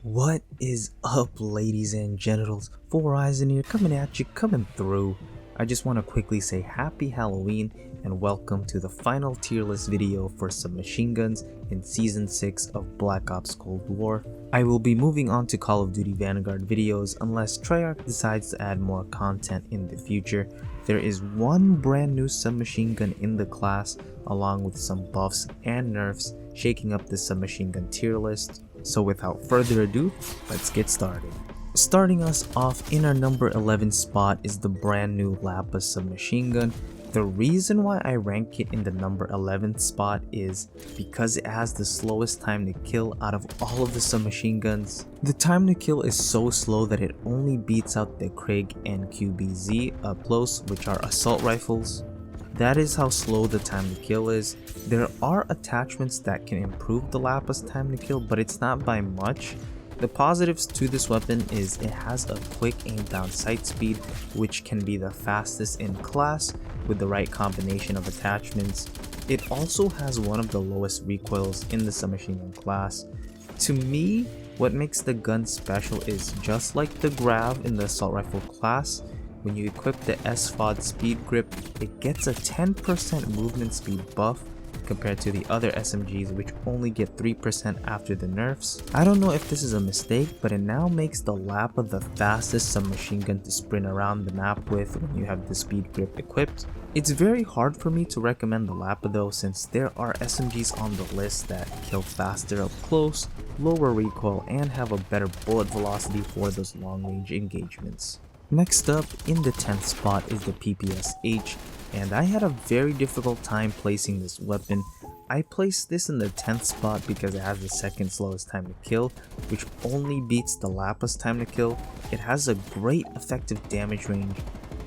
What is up, ladies and genitals? Horizon here, coming at you, coming through. I just want to quickly say happy Halloween and welcome to the final tier list video for submachine guns in Season 6 of Black Ops Cold War. I will be moving on to Call of Duty Vanguard videos unless Treyarch decides to add more content in the future. There is one brand new submachine gun in the class along with some buffs and nerfs shaking up the submachine gun tier list. So without further ado, let's get started. Starting us off in our number 11 spot is the brand new Lapa submachine gun. The reason why I rank it in the number 11th spot is because it has the slowest time to kill out of all of the submachine guns. The time to kill is so slow that it only beats out the Krieg and QBZ up close, which are assault rifles. That is how slow the time to kill is. There are attachments that can improve the Lapa's time to kill, but it's not by much. The positives to this weapon is it has a quick aim down sight speed, which can be the fastest in class with the right combination of attachments. It also has one of the lowest recoils in the submachine gun class. To me, what makes the gun special is just like the Grav in the assault rifle class. When you equip the SFOD speed grip, it gets a 10% movement speed buff compared to the other SMGs, which only get 3% after the nerfs. I don't know if this is a mistake, but it now makes the Lapa the fastest submachine gun to sprint around the map with when you have the speed grip equipped. It's very hard for me to recommend the Lapa though, since there are SMGs on the list that kill faster up close, lower recoil, and have a better bullet velocity for those long range engagements. Next up, in the 10th spot is the PPSH, and I had a very difficult time placing this weapon. I placed this in the 10th spot because it has the second slowest time to kill, which only beats the Lapa's time to kill. It has a great effective damage range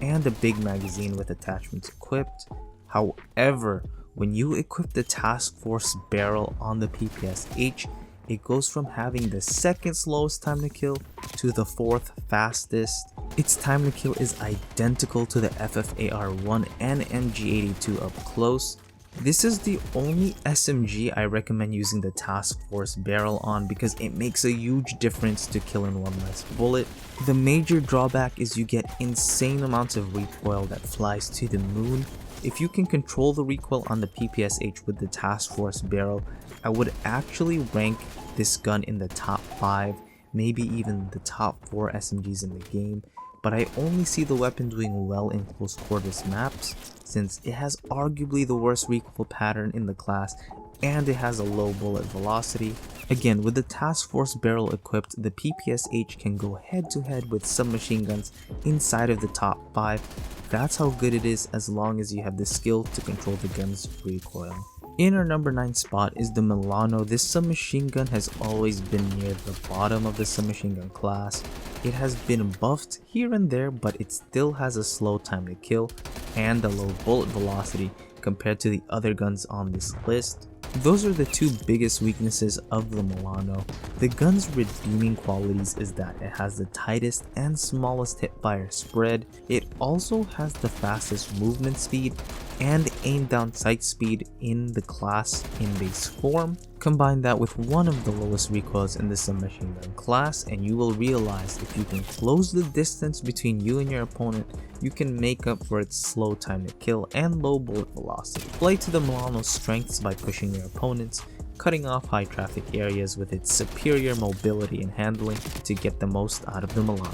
and a big magazine with attachments equipped. However, when you equip the Task Force barrel on the PPSH, it goes from having the second slowest time to kill to the fourth fastest. Its time to kill is identical to the FFAR-1 and MG82 up close. This is the only SMG I recommend using the Task Force barrel on because it makes a huge difference to killing one less bullet. The major drawback is you get insane amounts of recoil that flies to the moon. If you can control the recoil on the PPSH with the Task Force barrel, I would actually rank this gun in the top 5, maybe even the top 4 SMGs in the game, but I only see the weapon doing well in close quarters maps since it has arguably the worst recoil pattern in the class and it has a low bullet velocity. Again, with the Task Force barrel equipped, the PPSH can go head to head with submachine guns inside of the top 5. That's how good it is as long as you have the skill to control the gun's recoil. In our number 9 spot is the Milano. This submachine gun has always been near the bottom of the submachine gun class. It has been buffed here and there, but it still has a slow time to kill and a low bullet velocity compared to the other guns on this list. Those are the two biggest weaknesses of the Milano. The gun's redeeming qualities is that it has the tightest and smallest hipfire spread. It also has the fastest movement speed and aim down sight speed in the class in base form. Combine that with one of the lowest recoils in the submachine gun class and you will realize if you can close the distance between you and your opponent, you can make up for its slow time to kill and low bullet velocity. Play to the Milano's strengths by pushing your opponents, cutting off high traffic areas with its superior mobility and handling to get the most out of the Milano.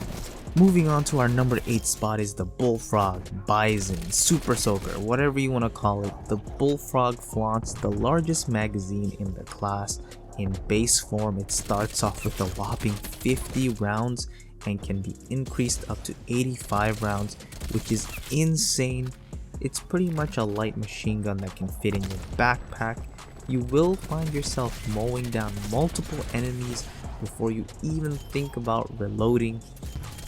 Moving on to our number 8 spot is the Bullfrog, Bison, Super Soaker, whatever you want to call it. The Bullfrog flaunts the largest magazine in the class. In base form, it starts off with a whopping 50 rounds and can be increased up to 85 rounds, which is insane. It's pretty much a light machine gun that can fit in your backpack. You will find yourself mowing down multiple enemies before you even think about reloading.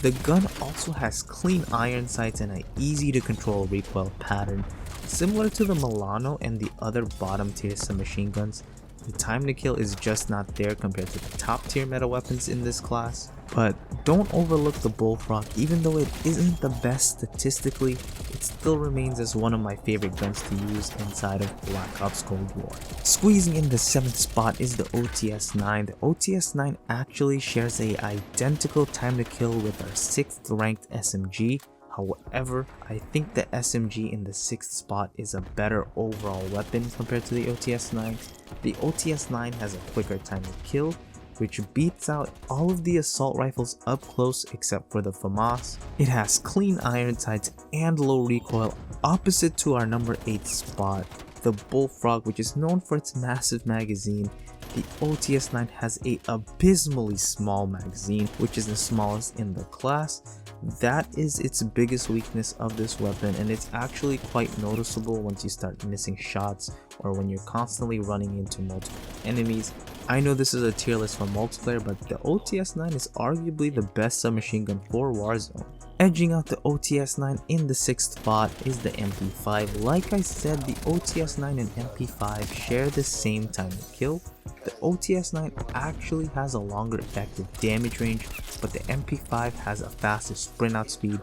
The gun also has clean iron sights and an easy to control recoil pattern. Similar to the Milano and the other bottom tier submachine guns, The time to kill is just not there compared to the top tier meta weapons in this class. But don't overlook the Bullfrog. Even though it isn't the best statistically, it still remains as one of my favorite guns to use inside of Black Ops Cold War. Squeezing in the 7th spot is the OTS-9. The OTS-9 actually shares a identical time to kill with our 6th ranked SMG. However, I think the SMG in the 6th spot is a better overall weapon compared to the OTS-9. The OTS-9 has a quicker time to kill, which beats out all of the assault rifles up close except for the FAMAS. It has clean iron sights and low recoil, opposite to our number 8 spot, the Bullfrog, which is known for its massive magazine. The OTS-9 has a abysmally small magazine, which is the smallest in the class. That is its biggest weakness of this weapon, and it's actually quite noticeable once you start missing shots or when you're constantly running into multiple enemies. I know this is a tier list for multiplayer, but the OTS-9 is arguably the best submachine gun for Warzone. Edging out the OTS-9 in the 6th spot is the MP5. Like I said, the OTS-9 and MP5 share the same time to kill. The OTS-9 actually has a longer effective damage range, but the MP5 has a faster sprint out speed,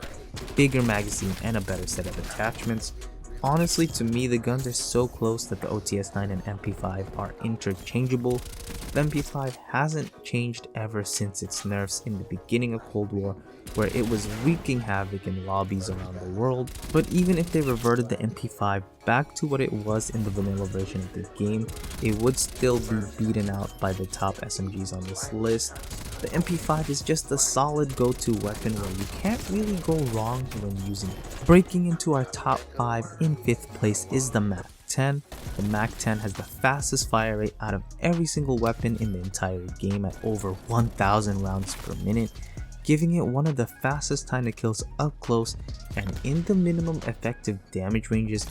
bigger magazine, and a better set of attachments. Honestly, to me, the guns are so close that the OTS-9 and MP5 are interchangeable. The MP5 hasn't changed ever since its nerfs in the beginning of Cold War, where it was wreaking havoc in lobbies around the world. But even if they reverted the MP5 back to what it was in the vanilla version of the game, it would still be beaten out by the top SMGs on this list. The MP5 is just a solid go-to weapon where you can't really go wrong when using it. Breaking into our top 5 in 5th place is the MAC-10. The MAC-10 has the fastest fire rate out of every single weapon in the entire game at over 1000 rounds per minute, giving it one of the fastest time to kills up close and in the minimum effective damage ranges.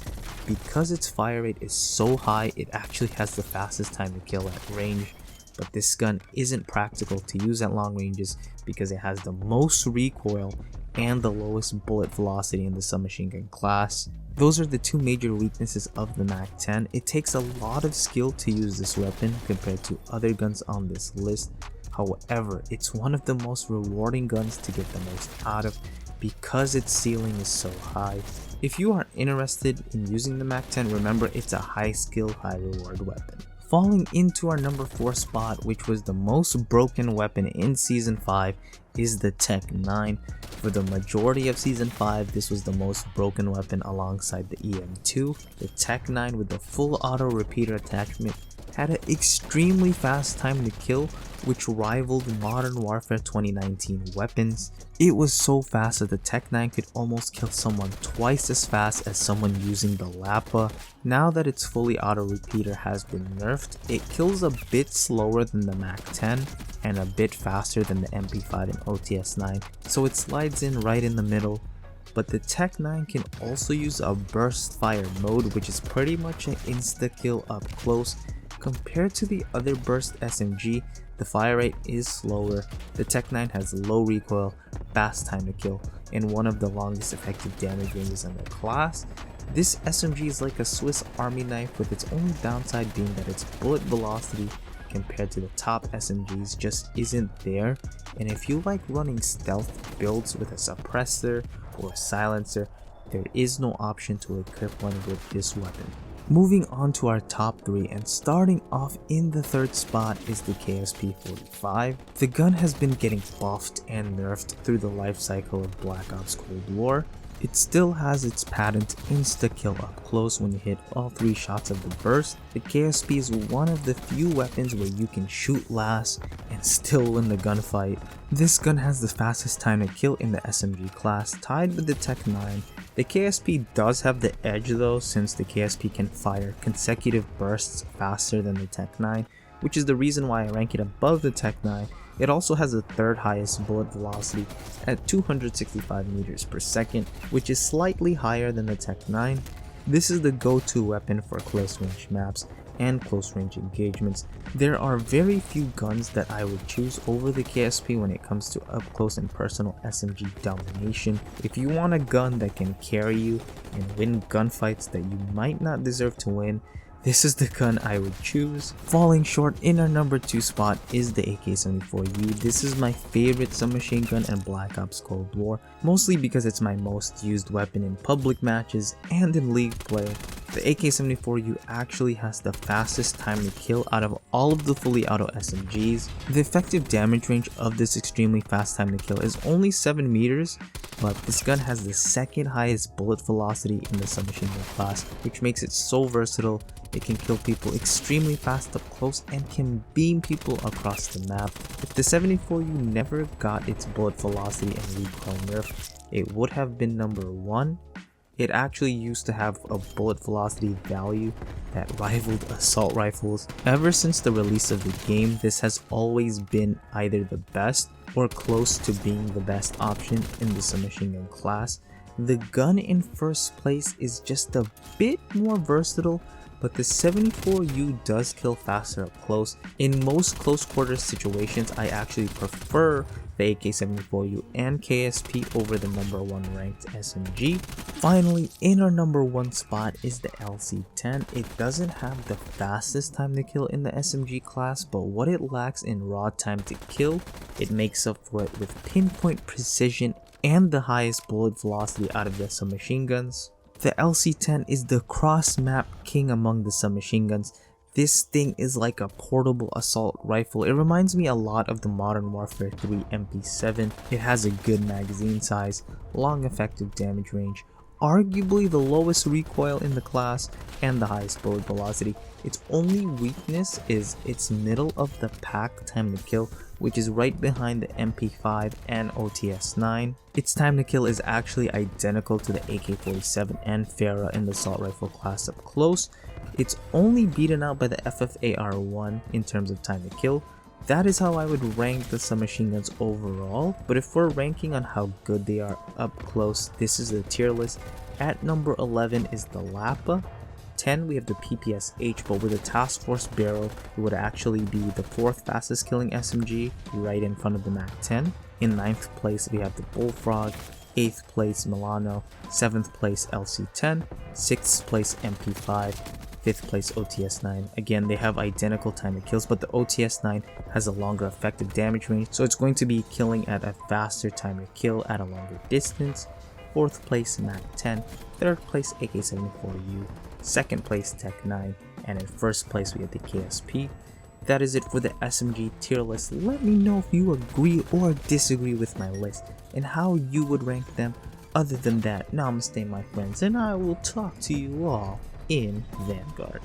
Because its fire rate is so high, it actually has the fastest time to kill at range. But this gun isn't practical to use at long ranges because it has the most recoil and the lowest bullet velocity in the submachine gun class. Those are the two major weaknesses of the MAC-10. It takes a lot of skill to use this weapon compared to other guns on this list. However, it's one of the most rewarding guns to get the most out of because its ceiling is so high. If you are interested in using the MAC-10, remember it's a high skill, high reward weapon. Falling into our number 4 spot, which was the most broken weapon in Season 5, is the Tech-9. For the majority of Season 5, this was the most broken weapon alongside the EM2. The Tech-9 with the full auto repeater attachment had an extremely fast time to kill, which rivaled Modern Warfare 2019 weapons. It was so fast that the Tech-9 could almost kill someone twice as fast as someone using the Lapa. Now that its fully auto repeater has been nerfed, it kills a bit slower than the MAC-10 and a bit faster than the MP5 and OTS-9, so it slides in right in the middle. But the Tech-9 can also use a burst fire mode, which is pretty much an insta-kill up close. Compared to the other burst SMG, the fire rate is slower. The Tech-9 has low recoil, fast time to kill, and one of the longest effective damage ranges in the class. This SMG is like a Swiss Army knife, with its only downside being that its bullet velocity compared to the top SMGs just isn't there, and if you like running stealth builds with a suppressor or a silencer, there is no option to equip one with this weapon. Moving on to our top 3, and starting off in the 3rd spot is the KSP-45. The gun has been getting buffed and nerfed through the life cycle of Black Ops Cold War. It still has its patent insta-kill up close when you hit all 3 shots of the burst. The KSP is one of the few weapons where you can shoot last and still win the gunfight. This gun has the fastest time to kill in the SMG class, tied with the Tech-9. The KSP does have the edge though, since the KSP can fire consecutive bursts faster than the Tech-9, which is the reason why I rank it above the Tech-9. It also has the 3rd highest bullet velocity at 265 meters per second, which is slightly higher than the Tech-9. This is the go-to weapon for close range maps and close range engagements. There are very few guns that I would choose over the KSP when it comes to up close and personal SMG domination. If you want a gun that can carry you and win gunfights that you might not deserve to win, this is the gun I would choose. Falling short in our number 2 spot is the AK-74U. This is my favorite submachine gun in Black Ops Cold War, mostly because it's my most used weapon in public matches and in league play. The AK-74U actually has the fastest time to kill out of all of the fully auto SMGs. The effective damage range of this extremely fast time to kill is only 7 meters, but this gun has the second highest bullet velocity in the submachine gun class, which makes it so versatile. It can kill people extremely fast up close and can beam people across the map. If the 74U never got its bullet velocity and recoil nerf, it would have been number 1. It actually used to have a bullet velocity value that rivaled assault rifles. Ever since the release of the game, this has always been either the best or close to being the best option in the submachine gun class. The gun in first place is just a bit more versatile, but the 74U does kill faster up close. In most close quarters situations, I actually prefer the AK-74U and KSP over the number 1 ranked SMG. Finally, in our number 1 spot is the LC-10. It doesn't have the fastest time to kill in the SMG class, but what it lacks in raw time to kill, it makes up for it with pinpoint precision and the highest bullet velocity out of the submachine guns. The LC-10 is the cross-map king among the submachine guns. This thing is like a portable assault rifle. It reminds me a lot of the Modern Warfare 3 MP7. It has a good magazine size, long effective damage range, arguably the lowest recoil in the class, and the highest bullet velocity. Its only weakness is its middle of the pack time to kill, which is right behind the MP5 and OTS-9. Its time to kill is actually identical to the AK-47 and Farah in the assault rifle class up close. It's only beaten out by the FFAR-1 in terms of time to kill. That is how I would rank the submachine guns overall, but if we're ranking on how good they are up close, this is the tier list. At number 11 is the Lapa. 10 we have the PPSH, but with a task force barrel it would actually be the 4th fastest killing SMG, right in front of the MAC-10. In 9th place we have the Bullfrog, 8th place Milano, 7th place LC-10, 6th place MP5, 5th place OTS-9. Again, they have identical time to kills, but the OTS-9 has a longer effective damage range, so it's going to be killing at a faster time to kill at a longer distance. 4th place MAC-10, 3rd place AK-74U, 2nd place Tech-9, and in 1st place we have the KSP. That is it for the SMG tier list. Let me know if you agree or disagree with my list and how you would rank them. Other than that, namaste my friends, and I will talk to you all in Vanguard.